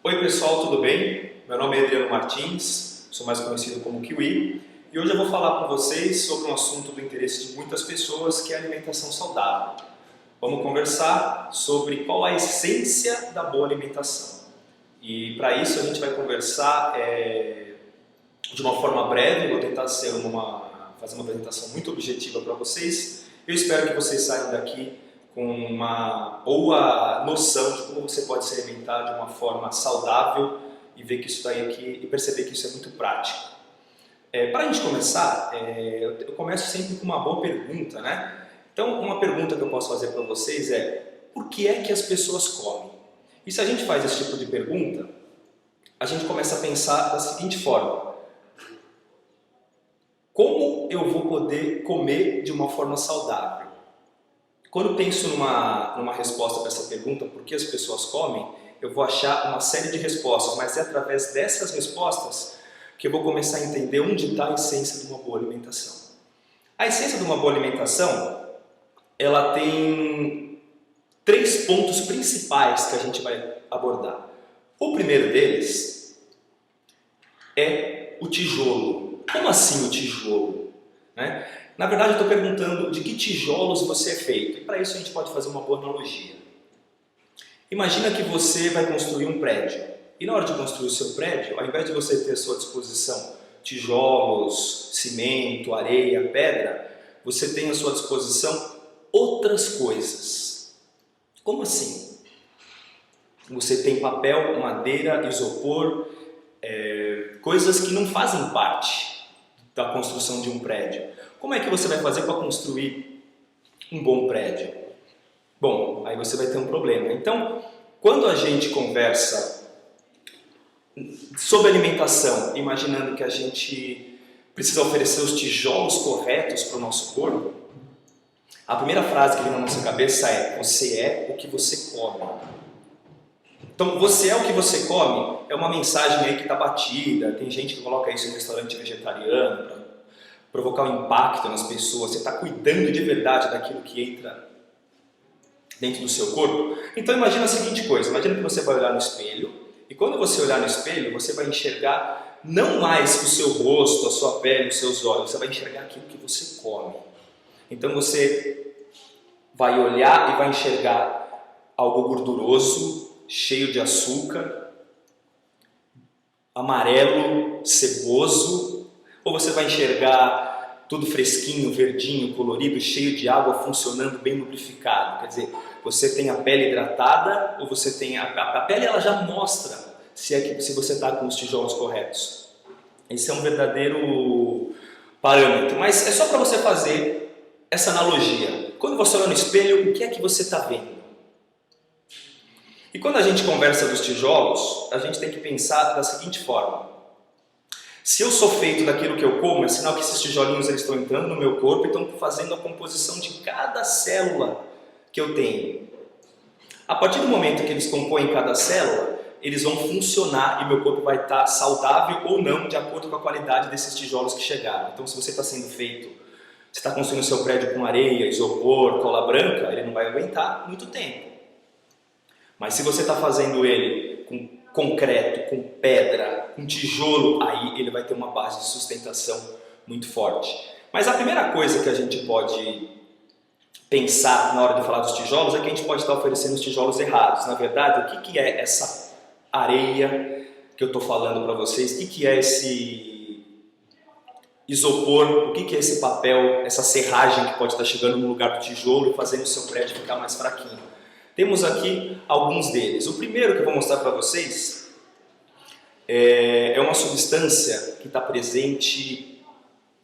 Oi pessoal, tudo bem? Meu nome é Adriano Martins, sou mais conhecido como Kiwi, e hoje eu vou falar com vocês sobre um assunto do interesse de muitas pessoas, que é a alimentação saudável. Vamos conversar sobre qual a essência da boa alimentação. E para isso a gente vai conversar de uma forma breve, vou tentar fazer uma apresentação muito objetiva para vocês. Eu espero que vocês saiam daqui com uma boa noção de como você pode se alimentar de uma forma saudável e ver que isso está aqui e perceber que isso é muito prático. Para a gente começar, eu começo sempre com uma boa pergunta, né? Então, uma pergunta que eu posso fazer para vocês é: por que é que as pessoas comem? E se a gente faz esse tipo de pergunta, a gente começa a pensar da seguinte forma: como eu vou poder comer de uma forma saudável? Quando eu penso numa resposta para essa pergunta, por que as pessoas comem, eu vou achar uma série de respostas, mas é através dessas respostas que eu vou começar a entender onde está a essência de uma boa alimentação. A essência de uma boa alimentação, ela tem 3 pontos principais que a gente vai abordar. O primeiro deles é o tijolo. Como assim o tijolo? Na verdade, eu estou perguntando de que tijolos você é feito. E para isso a gente pode fazer uma boa analogia. Imagina que você vai construir um prédio. E na hora de construir o seu prédio, ao invés de você ter à sua disposição tijolos, cimento, areia, pedra, você tem à sua disposição outras coisas. Como assim? Você tem papel, madeira, isopor, coisas que não fazem parte da construção de um prédio. Como é que você vai fazer para construir um bom prédio? Bom, aí você vai ter um problema. Então, quando a gente conversa sobre alimentação, imaginando que a gente precisa oferecer os tijolos corretos para o nosso corpo, a primeira frase que vem na nossa cabeça é: você é o que você come. Então, você é o que você come é uma mensagem aí que está batida. Tem gente que coloca isso em restaurante vegetariano para provocar um impacto nas pessoas. Você está cuidando de verdade daquilo que entra dentro do seu corpo? Então imagina a seguinte coisa: imagina que você vai olhar no espelho, e quando você olhar no espelho, você vai enxergar não mais o seu rosto, a sua pele, os seus olhos, você vai enxergar aquilo que você come. Então você vai olhar e vai enxergar algo gorduroso, cheio de açúcar, amarelo, ceboso, ou você vai enxergar tudo fresquinho, verdinho, colorido, cheio de água, funcionando bem lubrificado. Quer dizer, você tem a pele hidratada ou você tem a pele, ela já mostra se você está com os tijolos corretos. Esse é um verdadeiro parâmetro, mas é só para você fazer essa analogia. Quando você olha no espelho, o que é que você está vendo? E quando a gente conversa dos tijolos, a gente tem que pensar da seguinte forma: se eu sou feito daquilo que eu como, é sinal que esses tijolinhos eles estão entrando no meu corpo e estão fazendo a composição de cada célula que eu tenho. A partir do momento que eles compõem cada célula, eles vão funcionar e meu corpo vai estar saudável ou não, de acordo com a qualidade desses tijolos que chegaram. Então, se você está sendo feito, você está construindo o seu prédio com areia, isopor, cola branca, ele não vai aguentar muito tempo. Mas se você está fazendo ele com concreto, com pedra, com tijolo, aí ele vai ter uma base de sustentação muito forte. Mas a primeira coisa que a gente pode pensar na hora de falar dos tijolos é que a gente pode estar oferecendo os tijolos errados. Na verdade, o que é essa areia que eu estou falando para vocês? O que é esse isopor? O que é esse papel, essa serragem que pode estar chegando no lugar do tijolo e fazendo o seu prédio ficar mais fraquinho? Temos aqui alguns deles. O primeiro que eu vou mostrar para vocês é uma substância que está presente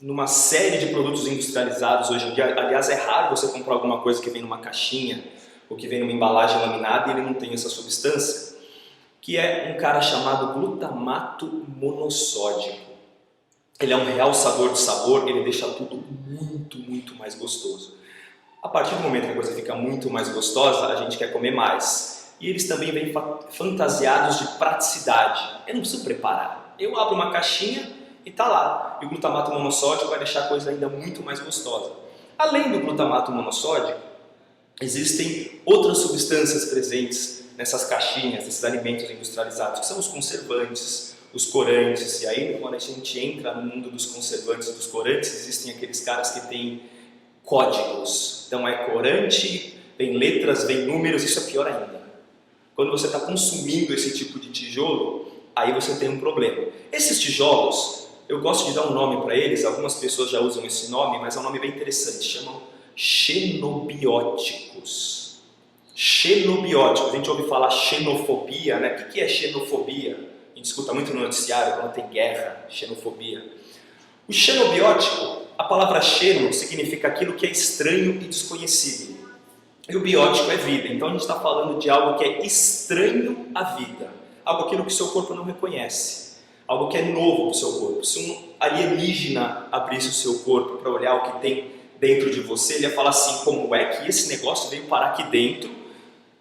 numa série de produtos industrializados hoje em dia. Aliás, é raro você comprar alguma coisa que vem numa caixinha ou que vem numa embalagem laminada e ele não tem essa substância, que é um cara chamado glutamato monossódico. Ele é um realçador de sabor, ele deixa tudo muito mais gostoso. A partir do momento que a coisa fica muito mais gostosa, a gente quer comer mais. E eles também vêm fantasiados de praticidade. Eu não preciso preparar. Eu abro uma caixinha e está lá. E o glutamato monossódico vai deixar a coisa ainda muito mais gostosa. Além do glutamato monossódico, existem outras substâncias presentes nessas caixinhas, nesses alimentos industrializados, que são os conservantes, os corantes. E aí, quando a gente entra no mundo dos conservantes e dos corantes, existem aqueles caras que têm códigos. Então é corante, vem letras, vem números, isso é pior ainda. Quando você está consumindo esse tipo de tijolo, aí você tem um problema. Esses tijolos, eu gosto de dar um nome para eles, algumas pessoas já usam esse nome, mas é um nome bem interessante, chamam xenobióticos. Xenobióticos, a gente ouve falar xenofobia, né? O que é xenofobia? A gente escuta muito no noticiário quando tem guerra, xenofobia. O xenobiótico, a palavra xeno significa aquilo que é estranho e desconhecido. E o biótico é vida, então a gente está falando de algo que é estranho à vida, algo aquilo que o seu corpo não reconhece, algo que é novo para o seu corpo. Se um alienígena abrisse o seu corpo para olhar o que tem dentro de você, ele ia falar assim, como é que esse negócio veio parar aqui dentro,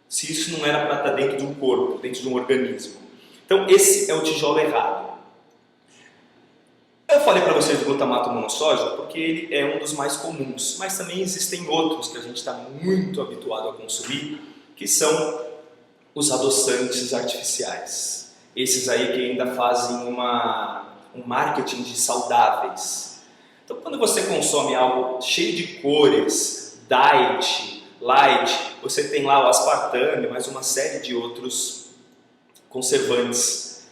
se isso não era para estar dentro de um corpo, dentro de um organismo. Então esse é o tijolo errado. Eu falei para vocês do glutamato monossódico porque ele é um dos mais comuns, mas também existem outros que a gente está muito habituado a consumir, que são os adoçantes artificiais. Esses aí que ainda fazem um marketing de saudáveis. Então quando você consome algo cheio de cores, diet, light, você tem lá o aspartame, mais uma série de outros conservantes,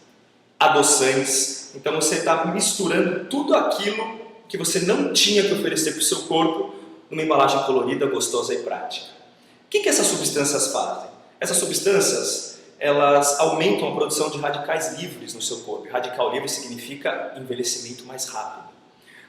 adoçantes. Então você está misturando tudo aquilo que você não tinha que oferecer para o seu corpo numa embalagem colorida, gostosa e prática. O que essas substâncias fazem? Essas substâncias, elas aumentam a produção de radicais livres no seu corpo. Radical livre significa envelhecimento mais rápido.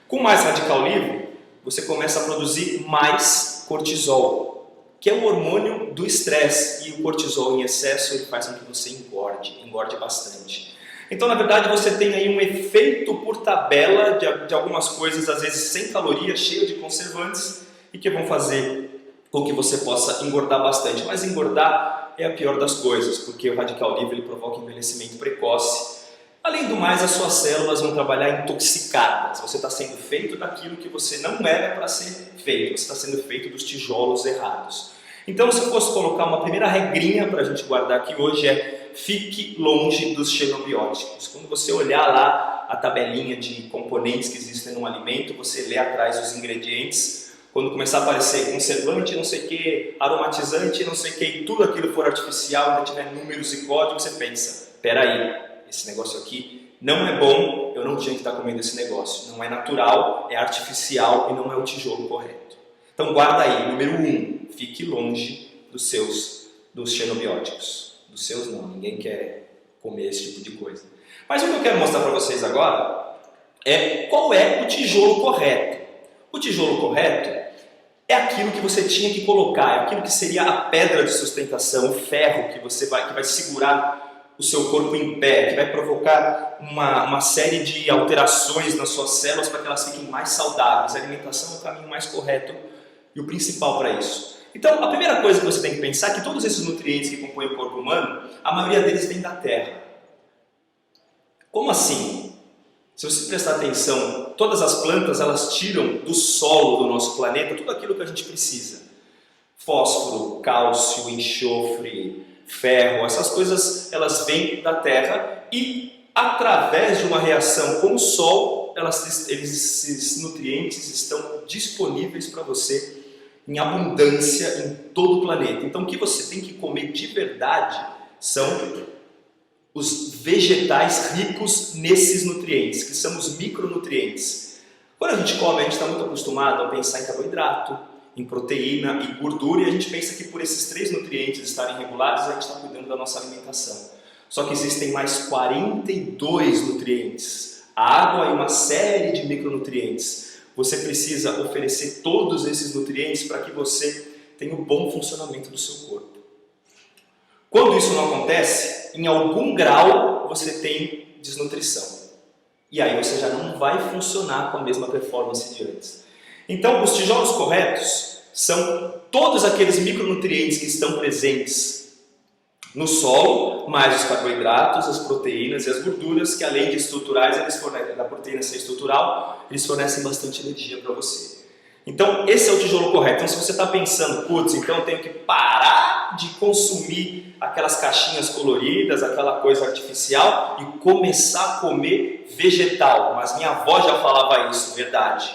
Com mais radical livre, você começa a produzir mais cortisol, que é o hormônio do estresse. E o cortisol em excesso ele faz com que você engorde bastante. Então, na verdade, você tem aí um efeito por tabela de algumas coisas, às vezes sem calorias, cheio de conservantes, e que vão fazer com que você possa engordar bastante. Mas engordar é a pior das coisas, porque o radical livre ele provoca envelhecimento precoce. Além do mais, as suas células vão trabalhar intoxicadas. Você está sendo feito daquilo que você não era para ser feito. Você está sendo feito dos tijolos errados. Então, se eu fosse colocar uma primeira regrinha para a gente guardar aqui hoje é: fique longe dos xenobióticos. Quando você olhar lá a tabelinha de componentes que existem num alimento, você lê atrás os ingredientes. Quando começar a aparecer conservante, não sei o que, aromatizante, não sei o que, e tudo aquilo for artificial, ainda tiver números e códigos, você pensa: peraí, esse negócio aqui não é bom, eu não tinha que estar comendo esse negócio. Não é natural, é artificial e não é o tijolo correto. Então guarda aí, número 1, fique longe dos xenobióticos. Dos seus não, ninguém quer comer esse tipo de coisa. Mas o que eu quero mostrar para vocês agora é qual é o tijolo correto. O tijolo correto é aquilo que você tinha que colocar, é aquilo que seria a pedra de sustentação, o ferro que vai segurar o seu corpo em pé, que vai provocar uma série de alterações nas suas células para que elas fiquem mais saudáveis. A alimentação é o caminho mais correto e o principal para isso. Então, a primeira coisa que você tem que pensar é que todos esses nutrientes que compõem o corpo humano, a maioria deles vem da terra. Como assim? Se você prestar atenção, todas as plantas elas tiram do solo do nosso planeta tudo aquilo que a gente precisa. Fósforo, cálcio, enxofre, ferro, essas coisas elas vêm da terra e através de uma reação com o sol, esses nutrientes estão disponíveis para você em abundância em todo o planeta. Então o que você tem que comer de verdade são os vegetais ricos nesses nutrientes, que são os micronutrientes. Quando a gente come, a gente está muito acostumado a pensar em carboidrato, em proteína e gordura, e a gente pensa que por esses 3 nutrientes estarem regulados, a gente está cuidando da nossa alimentação. Só que existem mais 42 nutrientes, a água e uma série de micronutrientes. Você precisa oferecer todos esses nutrientes para que você tenha um bom funcionamento do seu corpo. Quando isso não acontece, em algum grau você tem desnutrição. E aí você já não vai funcionar com a mesma performance de antes. Então, os tijolos corretos são todos aqueles micronutrientes que estão presentes no solo, mais os carboidratos, as proteínas e as gorduras, que além de estruturais, da proteína ser estrutural, eles fornecem bastante energia para você. Então, esse é o tijolo correto. Então, se você está pensando, putz, então eu tenho que parar parar de consumir aquelas caixinhas coloridas, aquela coisa artificial e começar a comer vegetal. Mas minha avó já falava isso, verdade.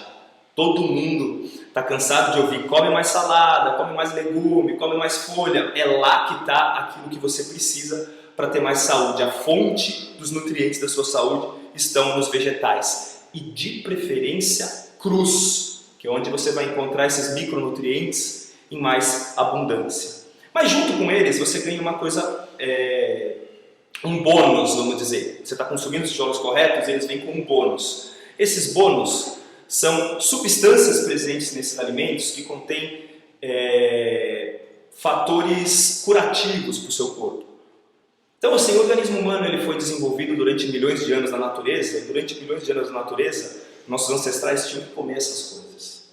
Todo mundo está cansado de ouvir, come mais salada, come mais legume, come mais folha. É lá que está aquilo que você precisa para ter mais saúde. A fonte dos nutrientes da sua saúde estão nos vegetais. E de preferência crus, que é onde você vai encontrar esses micronutrientes em mais abundância. Mas junto com eles você ganha uma coisa, um bônus, vamos dizer. Você está consumindo os tijolos corretos, eles vêm com um bônus. Esses bônus são substâncias presentes nesses alimentos que contêm fatores curativos para o seu corpo. Então, assim, o organismo humano ele foi desenvolvido durante milhões de anos na natureza, e durante milhões de anos na natureza, nossos ancestrais tinham que comer essas coisas.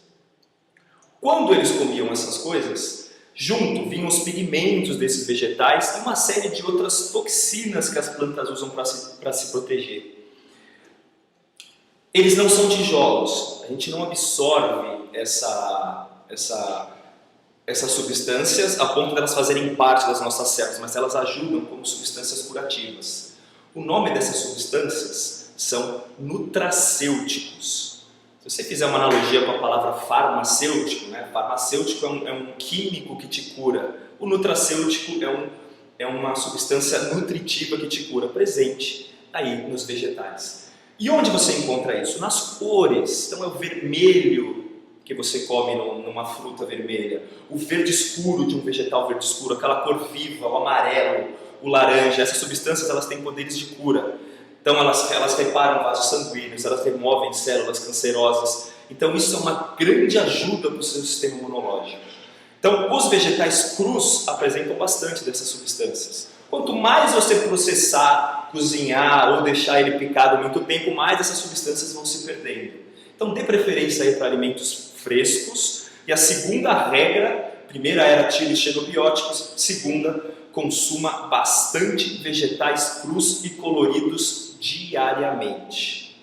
Quando eles comiam essas coisas, junto vinham os pigmentos desses vegetais e uma série de outras toxinas que as plantas usam para se proteger. Eles não são tijolos, a gente não absorve essas substâncias a ponto de elas fazerem parte das nossas células, mas elas ajudam como substâncias curativas. O nome dessas substâncias são nutracêuticos. Se você fizer uma analogia com a palavra farmacêutico, né? Farmacêutico é um químico que te cura. O nutracêutico é uma substância nutritiva que te cura, presente aí nos vegetais. E onde você encontra isso? Nas cores. Então é o vermelho que você come numa fruta vermelha, o verde escuro de um vegetal verde escuro, aquela cor viva, o amarelo, o laranja. Essas substâncias elas têm poderes de cura. Então elas reparam vasos sanguíneos, elas removem células cancerosas. Então isso é uma grande ajuda para o seu sistema imunológico. Então os vegetais crus apresentam bastante dessas substâncias. Quanto mais você processar, cozinhar ou deixar ele picado muito tempo, mais essas substâncias vão se perdendo. Então dê preferência aí para alimentos frescos. E a segunda regra, primeira era tire os xenobióticos, segunda, consuma bastante vegetais crus e coloridos diariamente.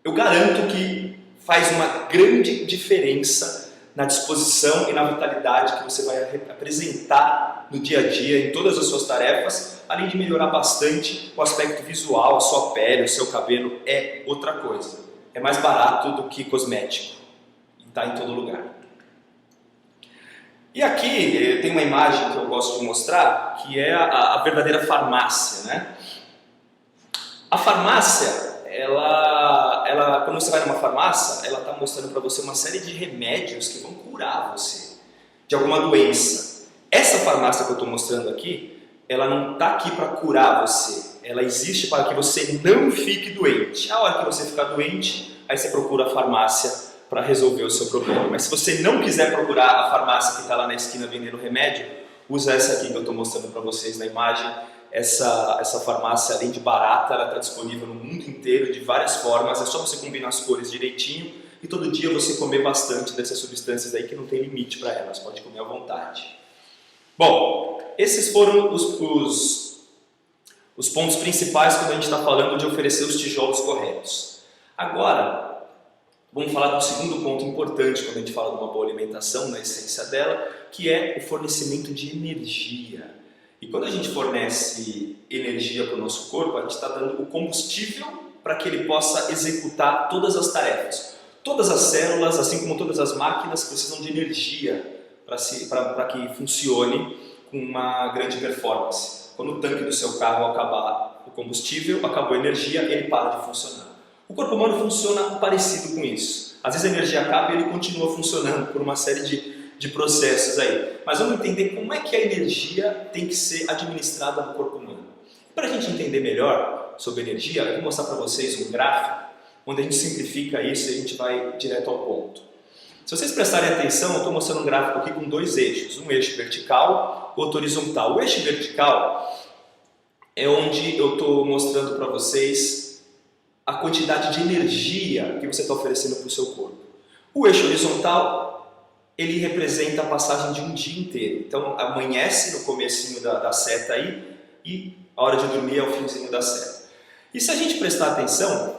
Eu garanto que faz uma grande diferença na disposição e na vitalidade que você vai apresentar no dia a dia, em todas as suas tarefas, além de melhorar bastante o aspecto visual, a sua pele, o seu cabelo, é outra coisa. É mais barato do que cosmético. E está em todo lugar. E aqui tem uma imagem que eu gosto de mostrar, que é a verdadeira farmácia, né? A farmácia, quando você vai numa farmácia, ela está mostrando para você uma série de remédios que vão curar você de alguma doença. Essa farmácia que eu estou mostrando aqui, ela não está aqui para curar você. Ela existe para que você não fique doente. A hora que você ficar doente, aí você procura a farmácia para resolver o seu problema. Mas se você não quiser procurar a farmácia que está lá na esquina vendendo remédio, usa essa aqui que eu estou mostrando para vocês na imagem. Essa farmácia, além de barata, ela está disponível no mundo inteiro de várias formas. É só você combinar as cores direitinho e todo dia você comer bastante dessas substâncias aí que não tem limite para elas, pode comer à vontade. Bom, esses foram os pontos principais quando a gente está falando de oferecer os tijolos corretos. Agora, vamos falar do segundo ponto importante quando a gente fala de uma boa alimentação, na essência dela, que é o fornecimento de energia. E quando a gente fornece energia para o nosso corpo, a gente está dando o combustível para que ele possa executar todas as tarefas. Todas as células, assim como todas as máquinas, precisam de energia para que funcione com uma grande performance. Quando o tanque do seu carro acabar o combustível, acabou a energia, ele para de funcionar. O corpo humano funciona parecido com isso. Às vezes a energia acaba e ele continua funcionando por uma série de processos aí. Mas vamos entender como é que a energia tem que ser administrada no corpo humano. Para a gente entender melhor sobre energia, eu vou mostrar para vocês um gráfico onde a gente simplifica isso e a gente vai direto ao ponto. Se vocês prestarem atenção, eu estou mostrando um gráfico aqui com dois eixos, um eixo vertical, outro horizontal. O eixo vertical é onde eu estou mostrando para vocês a quantidade de energia que você está oferecendo para o seu corpo. O eixo horizontal, ele representa a passagem de um dia inteiro. Então, amanhece no comecinho da seta aí e a hora de dormir é o finzinho da seta. E se a gente prestar atenção,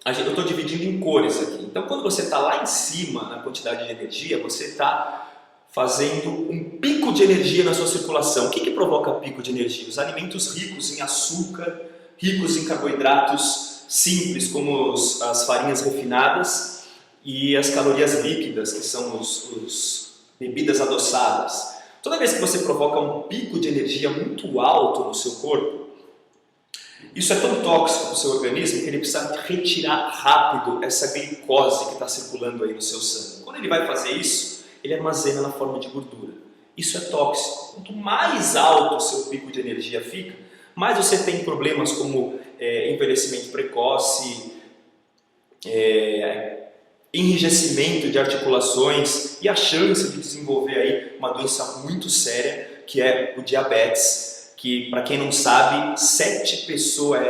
eu estou dividindo em cores aqui. Então, quando você está lá em cima na quantidade de energia, você está fazendo um pico de energia na sua circulação. O que provoca pico de energia? Os alimentos ricos em açúcar, ricos em carboidratos simples, como as farinhas refinadas, e as calorias líquidas, que são os bebidas adoçadas. Toda vez que você provoca um pico de energia muito alto no seu corpo, isso é tão tóxico para o seu organismo que ele precisa retirar rápido essa glicose que está circulando aí no seu sangue. Quando ele vai fazer isso, ele armazena na forma de gordura. Isso é tóxico. Quanto mais alto o seu pico de energia fica, mais você tem problemas como envelhecimento precoce, enrijecimento de articulações e a chance de desenvolver aí uma doença muito séria, que é o diabetes, que, para quem não sabe, 7 pessoas,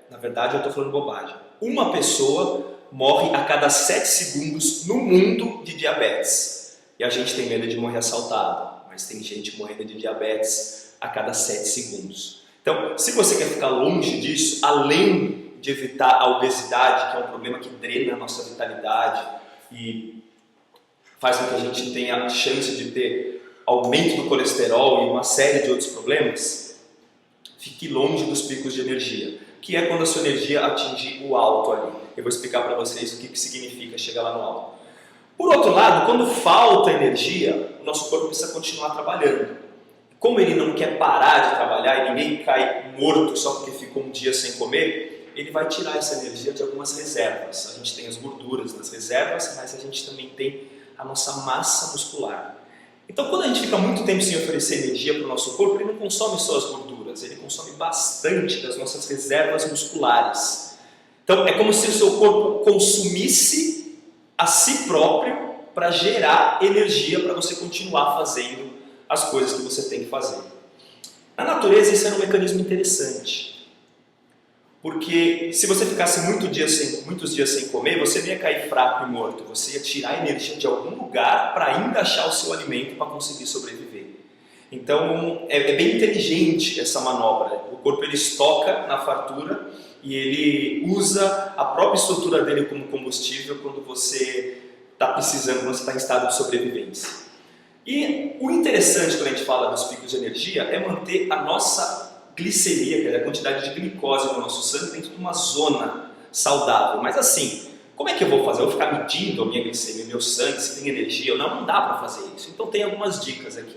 na verdade eu estou falando bobagem, uma pessoa morre a cada 7 segundos no mundo de diabetes. E a gente tem medo de morrer assaltado, mas tem gente morrendo de diabetes a cada 7 segundos. Então, se você quer ficar longe disso, além de evitar a obesidade, que é um problema que drena a nossa vitalidade e faz com que a gente tenha a chance de ter aumento do colesterol e uma série de outros problemas, fique longe dos picos de energia, que é quando a sua energia atingir o alto ali. Eu vou explicar para vocês o que significa chegar lá no alto. Por outro lado, quando falta energia, o nosso corpo precisa continuar trabalhando. Como ele não quer parar de trabalhar e ninguém cai morto só porque ficou um dia sem comer, ele vai tirar essa energia de algumas reservas. A gente tem as gorduras nas reservas, mas a gente também tem a nossa massa muscular. Então, quando a gente fica muito tempo sem oferecer energia para o nosso corpo, ele não consome só as gorduras, ele consome bastante das nossas reservas musculares. Então, é como se o seu corpo consumisse a si próprio para gerar energia para você continuar fazendo as coisas que você tem que fazer. Na natureza, isso era um mecanismo interessante. Porque se você ficasse muitos dias sem comer, você não ia cair fraco e morto. Você ia tirar energia de algum lugar para ainda achar o seu alimento para conseguir sobreviver. Então, é bem inteligente essa manobra. O corpo ele estoca na fartura e ele usa a própria estrutura dele como combustível quando você está precisando, quando você está em estado de sobrevivência. E o interessante quando a gente fala dos picos de energia é manter a nossa glicemia, que é a quantidade de glicose no nosso sangue, dentro de uma zona saudável. Mas assim, como é que eu vou fazer? Eu vou ficar medindo a minha glicemia, meu sangue, se tem energia ou não? Não dá para fazer isso. Então tem algumas dicas aqui.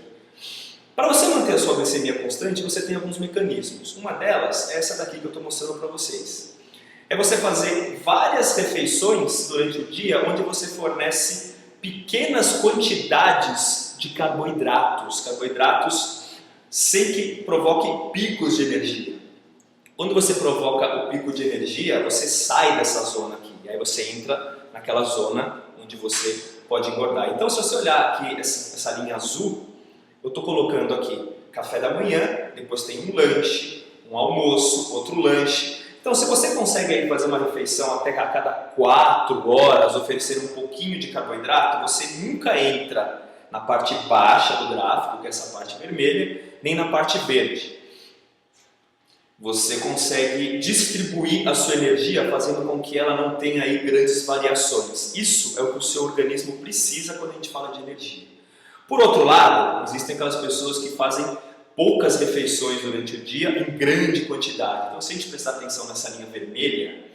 Para você manter a sua glicemia constante, você tem alguns mecanismos. Uma delas é essa daqui que eu estou mostrando para vocês. É você fazer várias refeições durante o dia, onde você fornece pequenas quantidades de carboidratos sem que provoque picos de energia. Quando você provoca o pico de energia, você sai dessa zona aqui, e aí você entra naquela zona onde você pode engordar. Então, se você olhar aqui essa linha azul, eu estou colocando aqui café da manhã, depois tem um lanche, um almoço, outro lanche. Então, se você consegue aí fazer uma refeição até a cada 4 horas, oferecer um pouquinho de carboidrato, você nunca entra na parte baixa do gráfico, que é essa parte vermelha, nem na parte verde. Você consegue distribuir a sua energia fazendo com que ela não tenha aí grandes variações. Isso é o que o seu organismo precisa quando a gente fala de energia. Por outro lado, existem aquelas pessoas que fazem poucas refeições durante o dia em grande quantidade. Então, se a gente prestar atenção nessa linha vermelha,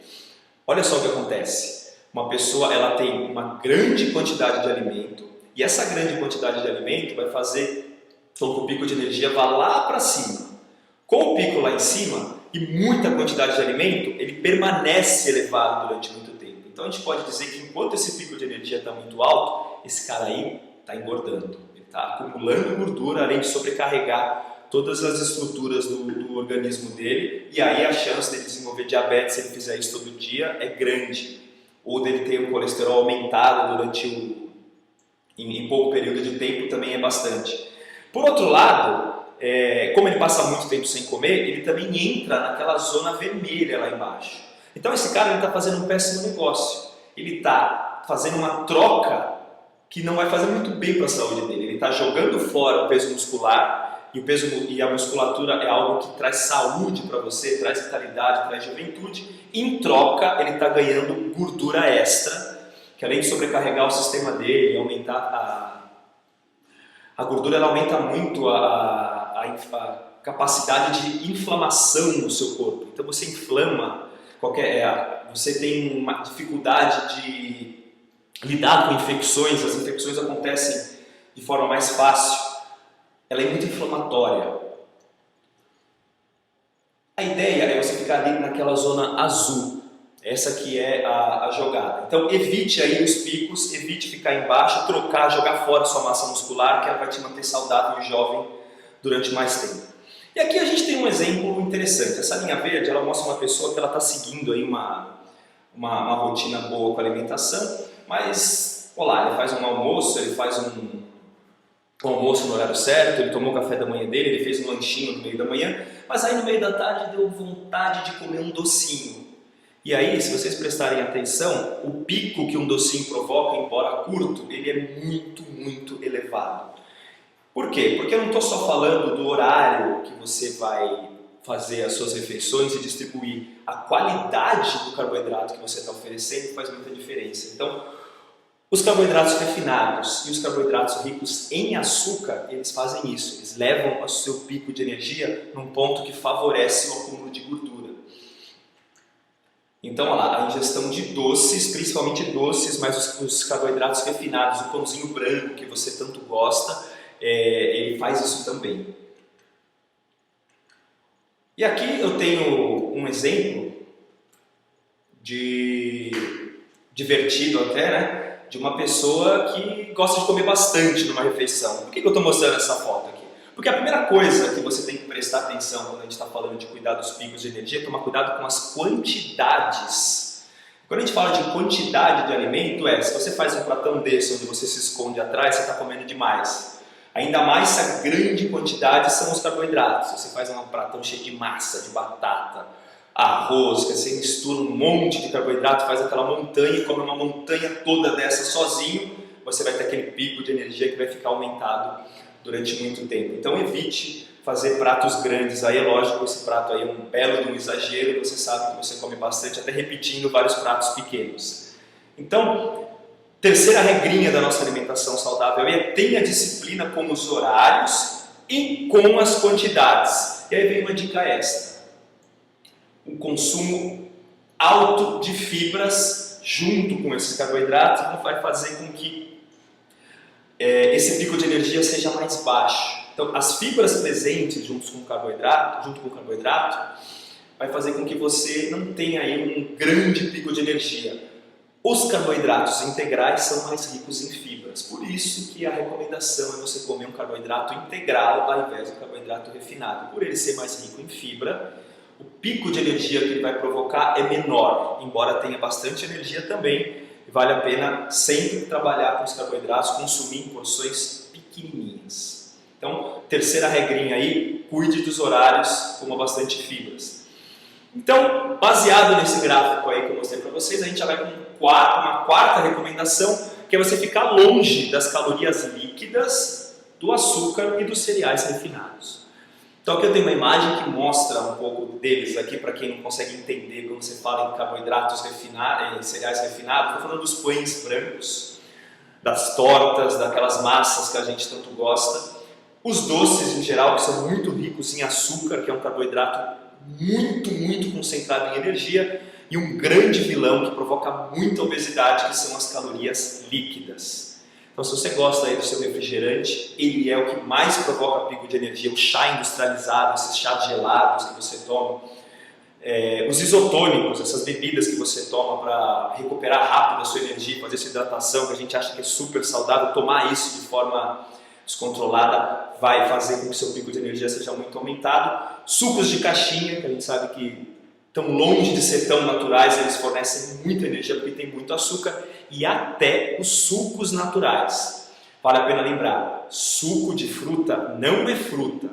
olha só o que acontece. Uma pessoa ela tem uma grande quantidade de alimento e essa grande quantidade de alimento vai fazer com que o pico de energia vá lá para cima. Com o pico lá em cima e muita quantidade de alimento, ele permanece elevado durante muito tempo. Então, a gente pode dizer que enquanto esse pico de energia está muito alto, esse cara aí está engordando. Ele está acumulando gordura, além de sobrecarregar todas as estruturas do organismo dele, e aí a chance dele desenvolver diabetes, se ele fizer isso todo dia, é grande. Ou dele ter o colesterol aumentado durante em pouco período de tempo também é bastante. Por outro lado, como ele passa muito tempo sem comer, ele também entra naquela zona vermelha lá embaixo. Então esse cara está fazendo um péssimo negócio. Ele está fazendo uma troca que não vai fazer muito bem para a saúde dele. Ele está jogando fora o peso muscular, e a musculatura é algo que traz saúde para você, traz vitalidade, traz juventude. Em troca, ele está ganhando gordura extra, que além de sobrecarregar o sistema dele, aumentar A gordura ela aumenta muito a capacidade de inflamação no seu corpo. Então você inflama, você tem uma dificuldade de lidar com infecções, as infecções acontecem de forma mais fácil. Ela é muito inflamatória. A ideia é você ficar ali naquela zona azul. Essa que é a jogada. Então evite aí os picos, evite ficar embaixo, trocar, jogar fora sua massa muscular, que ela vai te manter saudável e jovem durante mais tempo. E aqui a gente tem um exemplo interessante. Essa linha verde, ela mostra uma pessoa que ela está seguindo aí uma rotina boa com a alimentação, mas, olha lá, ele faz um almoço, ele faz um almoço no horário certo, ele tomou o café da manhã dele, ele fez um lanchinho no meio da manhã, mas aí no meio da tarde deu vontade de comer um docinho. E aí, se vocês prestarem atenção, o pico que um docinho provoca, embora curto, ele é muito, muito elevado. Por quê? Porque eu não estou só falando do horário que você vai fazer as suas refeições e distribuir. A qualidade do carboidrato que você está oferecendo faz muita diferença. Então, os carboidratos refinados e os carboidratos ricos em açúcar, eles fazem isso. Eles levam o seu pico de energia num ponto que favorece o acúmulo de gordura. Então, olha lá, a ingestão de doces, principalmente doces, mas os carboidratos refinados, o pãozinho branco que você tanto gosta, ele faz isso também. E aqui eu tenho um exemplo divertido até, né? De uma pessoa que gosta de comer bastante numa refeição. Por que eu estou mostrando essa foto aqui? Porque a primeira coisa que você tem que prestar atenção quando a gente está falando de cuidar dos picos de energia é tomar cuidado com as quantidades. Quando a gente fala de quantidade de alimento, se você faz um pratão desse onde você se esconde atrás, você está comendo demais. Ainda mais se a grande quantidade são os carboidratos. Você faz um pratão cheio de massa, de batata, arroz, que você mistura um monte de carboidrato, faz aquela montanha e come uma montanha toda dessa sozinho, você vai ter aquele pico de energia que vai ficar aumentado durante muito tempo. Então evite fazer pratos grandes. Aí é lógico, esse prato aí é um belo de um exagero, você sabe que você come bastante, até repetindo vários pratos pequenos. Então, terceira regrinha da nossa alimentação saudável é tenha disciplina com os horários e com as quantidades. E aí vem uma dica extra. O consumo alto de fibras junto com esses carboidratos vai fazer com que esse pico de energia seja mais baixo. Então, as fibras presentes junto com o carboidrato, vai fazer com que você não tenha aí um grande pico de energia. Os carboidratos integrais são mais ricos em fibras, por isso que a recomendação é você comer um carboidrato integral ao invés do carboidrato refinado. Por ele ser mais rico em fibra, o pico de energia que ele vai provocar é menor, embora tenha bastante energia também. Vale a pena sempre trabalhar com os carboidratos, consumir em porções pequenininhas. Então, terceira regrinha aí, cuide dos horários, coma bastante fibras. Então, baseado nesse gráfico aí que eu mostrei para vocês, a gente já vai com uma quarta recomendação, que é você ficar longe das calorias líquidas, do açúcar e dos cereais refinados. Então aqui eu tenho uma imagem que mostra um pouco deles aqui, para quem não consegue entender quando você fala em carboidratos refinados, cereais refinados. Estou falando dos pães brancos, das tortas, daquelas massas que a gente tanto gosta. Os doces em geral, que são muito ricos em açúcar, que é um carboidrato muito, muito concentrado em energia. E um grande vilão que provoca muita obesidade, que são as calorias líquidas. Então, se você gosta aí do seu refrigerante, ele é o que mais provoca pico de energia. O chá industrializado, esses chás gelados que você toma, os isotônicos, essas bebidas que você toma para recuperar rápido a sua energia, fazer essa hidratação, que a gente acha que é super saudável, tomar isso de forma descontrolada vai fazer com que o seu pico de energia seja muito aumentado. Sucos de caixinha, que a gente sabe que estão longe de ser tão naturais, eles fornecem muita energia porque tem muito açúcar, e até os sucos naturais. Vale a pena lembrar, suco de fruta não é fruta.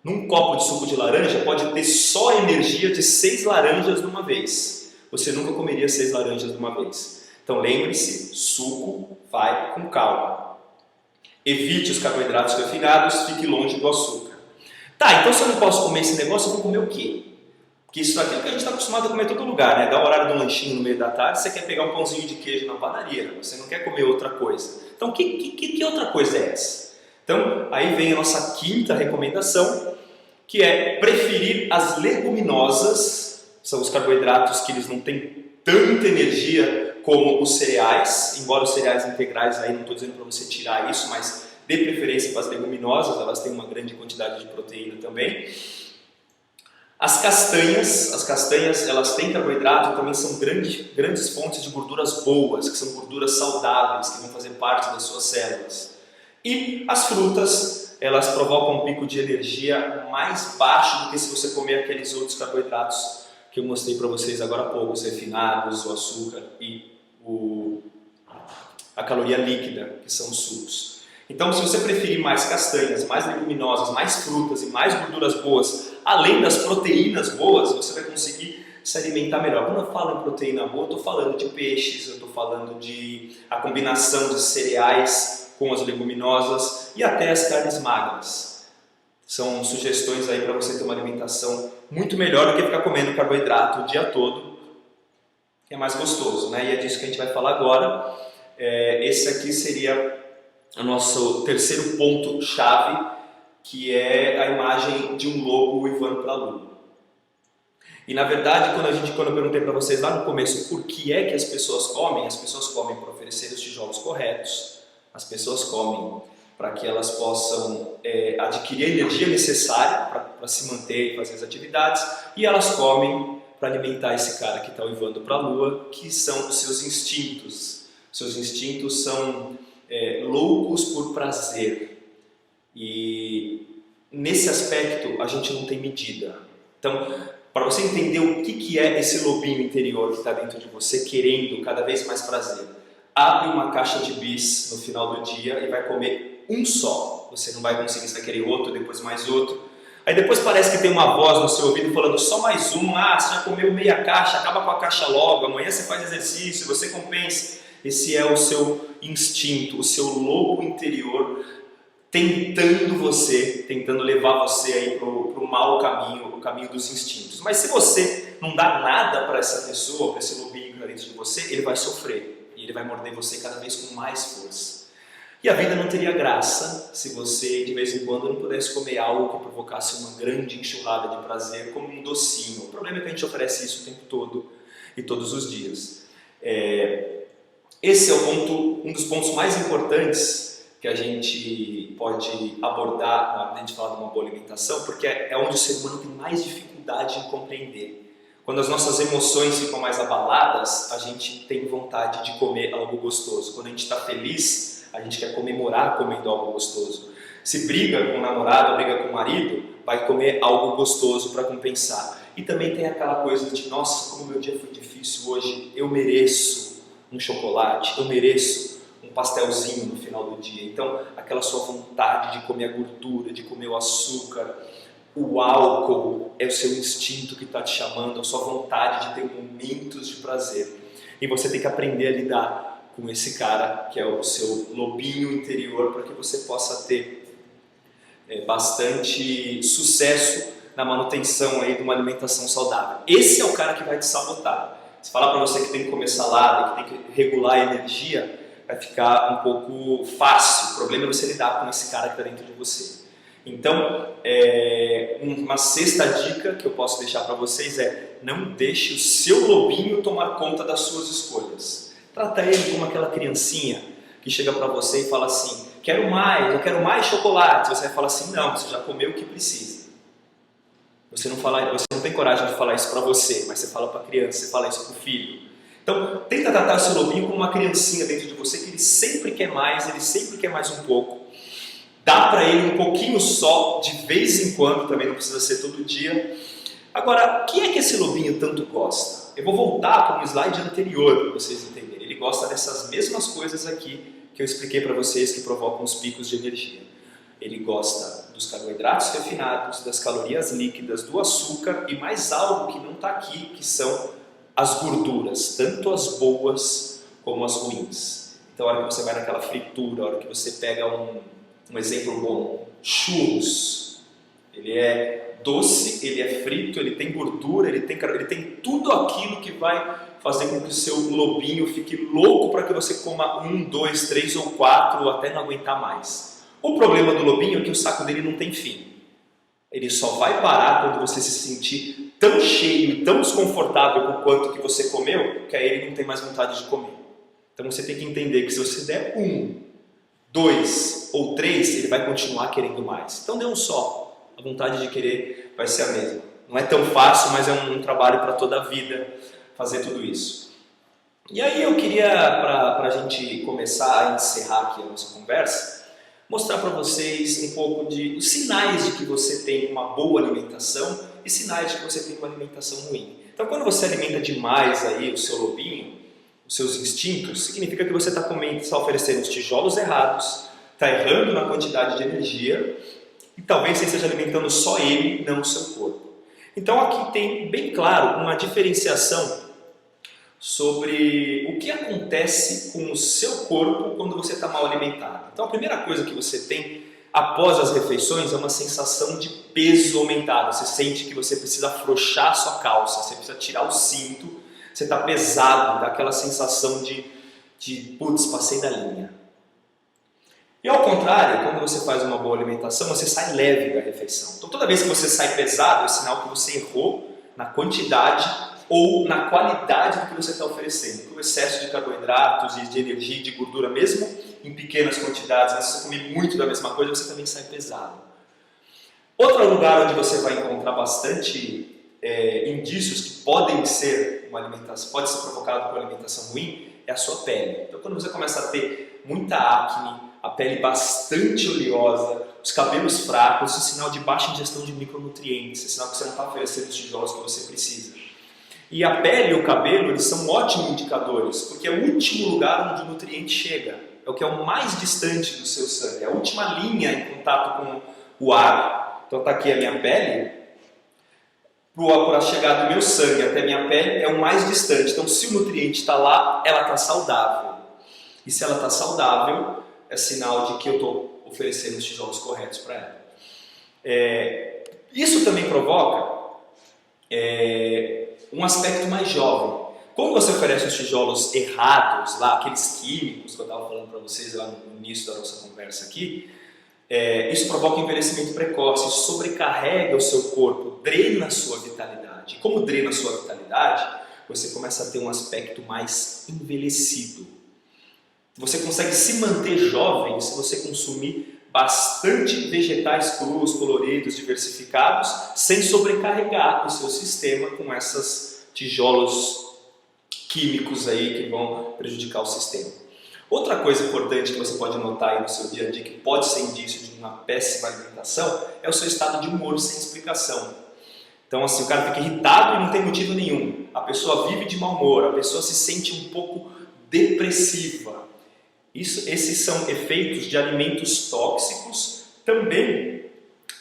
Num copo de suco de laranja pode ter só energia de 6 laranjas de uma vez. Você nunca comeria 6 laranjas de uma vez. Então lembre-se, suco vai com calma. Evite os carboidratos refinados, fique longe do açúcar. Tá, então se eu não posso comer esse negócio, eu vou comer o quê? Porque isso aqui é o que a gente está acostumado a comer em todo lugar, né? Dá o horário do lanchinho no meio da tarde, você quer pegar um pãozinho de queijo na padaria, você não quer comer outra coisa. Então, que outra coisa é essa? Então, aí vem a nossa quinta recomendação, que é preferir as leguminosas, são os carboidratos que eles não têm tanta energia como os cereais, embora os cereais integrais, aí não estou dizendo para você tirar isso, mas dê preferência para as leguminosas, elas têm uma grande quantidade de proteína também. As castanhas elas têm carboidrato, também são grandes fontes de gorduras boas, que são gorduras saudáveis, que vão fazer parte das suas células. E as frutas, elas provocam um pico de energia mais baixo do que se você comer aqueles outros carboidratos que eu mostrei para vocês agora há pouco, os refinados, o açúcar e a caloria líquida, que são os sucos. Então, se você preferir mais castanhas, mais leguminosas, mais frutas e mais gorduras boas, além das proteínas boas, você vai conseguir se alimentar melhor. Quando eu falo em proteína boa, eu estou falando de peixes, eu estou falando de a combinação de cereais com as leguminosas e até as carnes magras. São sugestões aí para você ter uma alimentação muito melhor do que ficar comendo carboidrato o dia todo, que é mais gostoso, né? E é disso que a gente vai falar agora. Esse aqui seria o nosso terceiro ponto-chave, que é a imagem de um lobo uivando para a lua. E na verdade, quando eu perguntei para vocês lá no começo por que é que as pessoas comem por oferecer os tijolos corretos, as pessoas comem para que elas possam adquirir a energia necessária para se manter e fazer as atividades, e elas comem para alimentar esse cara que está uivando para a lua, que são os seus instintos. Seus instintos são loucos por prazer, e nesse aspecto a gente não tem medida. Então, para você entender o que é esse lobinho interior que está dentro de você querendo cada vez mais prazer, abre uma caixa de bis no final do dia e vai comer um só. Você não vai conseguir, você vai querer outro, depois mais outro. Aí depois parece que tem uma voz no seu ouvido falando só mais um, você já comeu meia caixa, acaba com a caixa logo, amanhã você faz exercício, você compensa. Esse é o seu instinto, o seu lobo interior tentando levar você aí para o mau caminho, o caminho dos instintos. Mas se você não dá nada para essa pessoa, para esse lobinho que está dentro de você, ele vai sofrer e ele vai morder você cada vez com mais força. E a vida não teria graça se você de vez em quando não pudesse comer algo que provocasse uma grande enxurrada de prazer, como um docinho. O problema é que a gente oferece isso o tempo todo e todos os dias. Esse é um dos pontos mais importantes que a gente pode abordar na hora de a gente falar de uma boa alimentação, porque é onde o ser humano tem mais dificuldade em compreender. Quando as nossas emoções ficam mais abaladas, a gente tem vontade de comer algo gostoso. Quando a gente está feliz, a gente quer comemorar comendo algo gostoso. Se briga com o namorado, briga com o marido, vai comer algo gostoso para compensar. E também tem aquela coisa de, nossa, como meu dia foi difícil hoje, eu mereço um chocolate, eu mereço um pastelzinho no final do dia. Então, aquela sua vontade de comer a gordura, de comer o açúcar, o álcool é o seu instinto que está te chamando, a sua vontade de ter momentos de prazer. E você tem que aprender a lidar com esse cara, que é o seu lobinho interior, para que você possa ter bastante sucesso na manutenção aí de uma alimentação saudável. Esse é o cara que vai te sabotar. Se falar para você que tem que comer salada, que tem que regular a energia, vai ficar um pouco fácil. O problema é você lidar com esse cara que está dentro de você. Então, uma sexta dica que eu posso deixar para vocês é: não deixe o seu lobinho tomar conta das suas escolhas. Trata ele como aquela criancinha que chega para você e fala assim: quero mais, eu quero mais chocolate. Você vai falar assim: não, você já comeu o que precisa. Você não tem coragem de falar isso para você, mas você fala para a criança, você fala isso para o filho. Então, tenta tratar o seu lobinho como uma criancinha dentro de você, que ele sempre quer mais um pouco. Dá para ele um pouquinho só, de vez em quando, também não precisa ser todo dia. Agora, o que é que esse lobinho tanto gosta? Eu vou voltar para um slide anterior para vocês entenderem. Ele gosta dessas mesmas coisas aqui que eu expliquei para vocês que provocam os picos de energia. Ele gosta dos carboidratos refinados, das calorias líquidas, do açúcar e mais algo que não está aqui, que são as gorduras, tanto as boas como as ruins. Então, a hora que você vai naquela fritura, a hora que você pega um exemplo bom, churros, ele é doce, ele é frito, ele tem gordura, ele tem tudo aquilo que vai fazer com que o seu lobinho fique louco para que você coma 1, 2, 3 ou 4 ou até não aguentar mais. O problema do lobinho é que o saco dele não tem fim. Ele só vai parar quando você se sentir tão cheio e tão desconfortável com o quanto que você comeu, que aí ele não tem mais vontade de comer. Então você tem que entender que se você der 1, 2 ou 3, ele vai continuar querendo mais. Então dê um só. A vontade de querer vai ser a mesma. Não é tão fácil, mas é um trabalho para toda a vida fazer tudo isso. E aí eu queria, para a gente começar a encerrar aqui a nossa conversa, mostrar para vocês um pouco de os sinais de que você tem uma boa alimentação e sinais de que você tem uma alimentação ruim. Então, quando você alimenta demais aí o seu lobinho, os seus instintos, significa que você está oferecendo os tijolos errados, está errando na quantidade de energia e talvez você esteja alimentando só ele, não o seu corpo. Então, aqui tem bem claro uma diferenciação sobre o que acontece com o seu corpo quando você está mal alimentado. Então a primeira coisa que você tem após as refeições é uma sensação de peso aumentado. Você sente que você precisa afrouxar a sua calça, você precisa tirar o cinto, você está pesado, dá aquela sensação de putz, passei da linha. E ao contrário, quando você faz uma boa alimentação, você sai leve da refeição. Então toda vez que você sai pesado, é sinal que você errou na quantidade ou na qualidade do que você está oferecendo. O excesso de carboidratos e de energia e de gordura, mesmo em pequenas quantidades, mas se você comer muito da mesma coisa, você também sai pesado. Outro lugar onde você vai encontrar bastante indícios que podem ser uma alimentação, pode ser provocado por uma alimentação ruim, é a sua pele. Então quando você começa a ter muita acne, a pele bastante oleosa, os cabelos fracos, isso é sinal de baixa ingestão de micronutrientes, é sinal que você não está oferecendo os tijolos que você precisa. E a pele e o cabelo, eles são ótimos indicadores, porque é o último lugar onde o nutriente chega. É o que é o mais distante do seu sangue, é a última linha em contato com o ar. Então está aqui a minha pele, para chegar do meu sangue até a minha pele é o mais distante. Então se o nutriente está lá, ela está saudável. E se ela está saudável, é sinal de que eu estou oferecendo os tijolos corretos para ela. Isso também provoca um aspecto mais jovem. Quando você oferece os tijolos errados, lá, aqueles químicos que eu estava falando para vocês lá no início da nossa conversa aqui, isso provoca envelhecimento precoce, sobrecarrega o seu corpo, drena a sua vitalidade. E como drena a sua vitalidade, você começa a ter um aspecto mais envelhecido. Você consegue se manter jovem se você consumir bastante vegetais crus, coloridos, diversificados, sem sobrecarregar o seu sistema com esses tijolos químicos aí que vão prejudicar o sistema. Outra coisa importante que você pode notar aí no seu dia a dia, que pode ser indício de uma péssima alimentação, é o seu estado de humor sem explicação. Então assim, o cara fica irritado e não tem motivo nenhum. A pessoa vive de mau humor, a pessoa se sente um pouco depressiva. Esses são efeitos de alimentos tóxicos também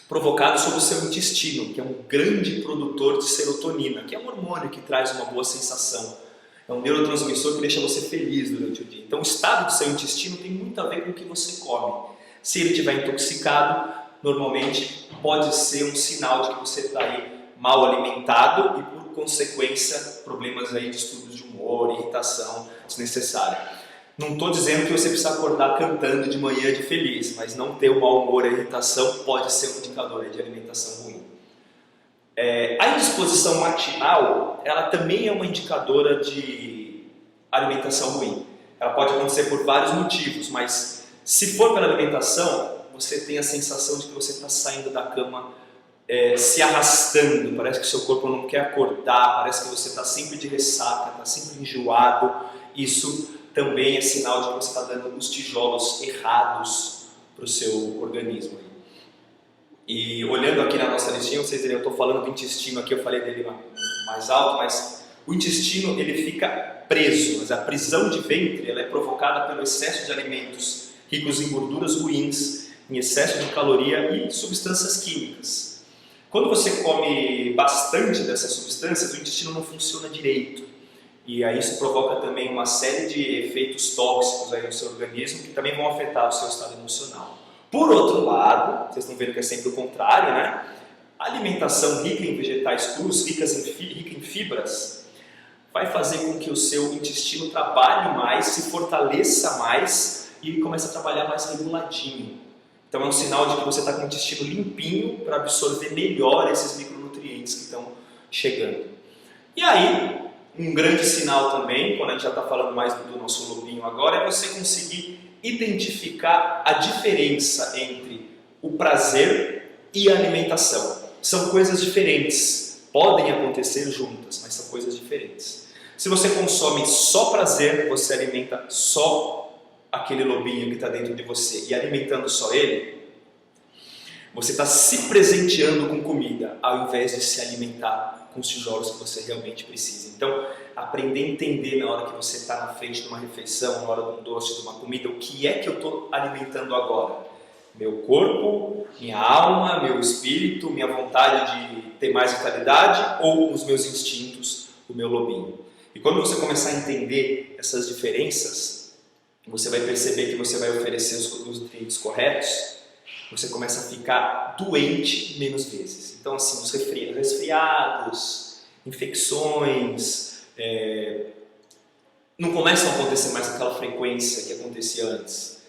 provocados sobre o seu intestino, que é um grande produtor de serotonina, que é um hormônio que traz uma boa sensação. É um neurotransmissor que deixa você feliz durante o dia. Então o estado do seu intestino tem muito a ver com o que você come. Se ele estiver intoxicado, normalmente pode ser um sinal de que você está aí mal alimentado e por consequência problemas aí de distúrbios de humor, irritação desnecessária. Não estou dizendo que você precisa acordar cantando de manhã de feliz, mas não ter o mau humor e a irritação pode ser um indicador de alimentação ruim. A indisposição matinal, ela também é uma indicadora de alimentação ruim. Ela pode acontecer por vários motivos, mas se for pela alimentação, você tem a sensação de que você está saindo da cama se arrastando, parece que o seu corpo não quer acordar, parece que você está sempre de ressaca, está sempre enjoado. Isso também é sinal de que você está dando os tijolos errados para o seu organismo. E olhando aqui na nossa listinha, vocês verem, eu estou falando do intestino aqui, eu falei dele mais alto, mas o intestino ele fica preso, mas a prisão de ventre ela é provocada pelo excesso de alimentos ricos em gorduras ruins, em excesso de caloria e substâncias químicas. Quando você come bastante dessas substâncias, o intestino não funciona direito. E aí isso provoca também uma série de efeitos tóxicos aí no seu organismo que também vão afetar o seu estado emocional. Por outro lado, vocês estão vendo que é sempre o contrário, né? A alimentação rica em vegetais crus, rica em fibras, vai fazer com que o seu intestino trabalhe mais, se fortaleça mais e comece a trabalhar mais reguladinho. Então é um sinal de que você está com o intestino limpinho para absorver melhor esses micronutrientes que estão chegando. E aí, um grande sinal também, quando a gente já está falando mais do nosso lobinho agora, é você conseguir identificar a diferença entre o prazer e a alimentação. São coisas diferentes, podem acontecer juntas, mas são coisas diferentes. Se você consome só prazer, você alimenta só aquele lobinho que está dentro de você, e alimentando só ele, você está se presenteando com comida, ao invés de se alimentar com os tijolos que você realmente precisa. Então, aprender a entender na hora que você está na frente de uma refeição, na hora de um doce, de uma comida, o que é que eu estou alimentando agora? Meu corpo, minha alma, meu espírito, minha vontade de ter mais vitalidade ou os meus instintos, o meu lobinho? E quando você começar a entender essas diferenças, você vai perceber que você vai oferecer os nutrientes corretos, você começa a ficar doente menos vezes. Então, assim, os resfriados, infecções, não começam a acontecer mais com aquela frequência que acontecia antes.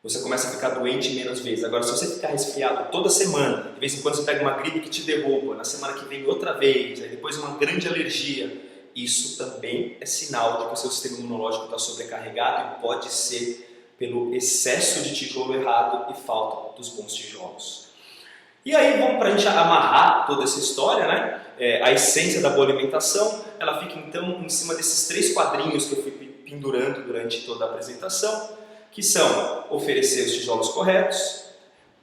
Você começa a ficar doente menos vezes. Agora, se você ficar resfriado toda semana, de vez em quando você pega uma gripe que te derruba, na semana que vem outra vez, aí depois uma grande alergia, isso também é sinal de que o seu sistema imunológico está sobrecarregado e pode ser pelo excesso de tijolo errado e falta dos bons tijolos. E aí, vamos para a gente amarrar toda essa história, né? A essência da boa alimentação, ela fica então em cima desses 3 quadrinhos que eu fui pendurando durante toda a apresentação, que são oferecer os tijolos corretos,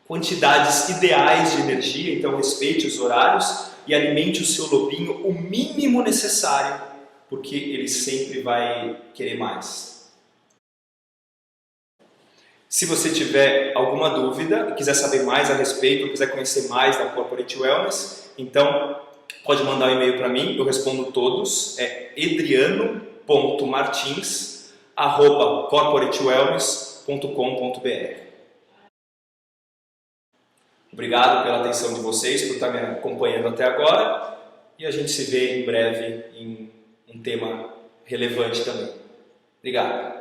quantidades ideais de energia, então respeite os horários e alimente o seu lobinho o mínimo necessário, porque ele sempre vai querer mais. Se você tiver alguma dúvida, quiser saber mais a respeito, ou quiser conhecer mais da Corporate Wellness, então pode mandar um e-mail para mim, eu respondo todos, é edriano.martins@corporatewellness.com.br. Obrigado pela atenção de vocês, por estar me acompanhando até agora, e a gente se vê em breve em um tema relevante também. Obrigado.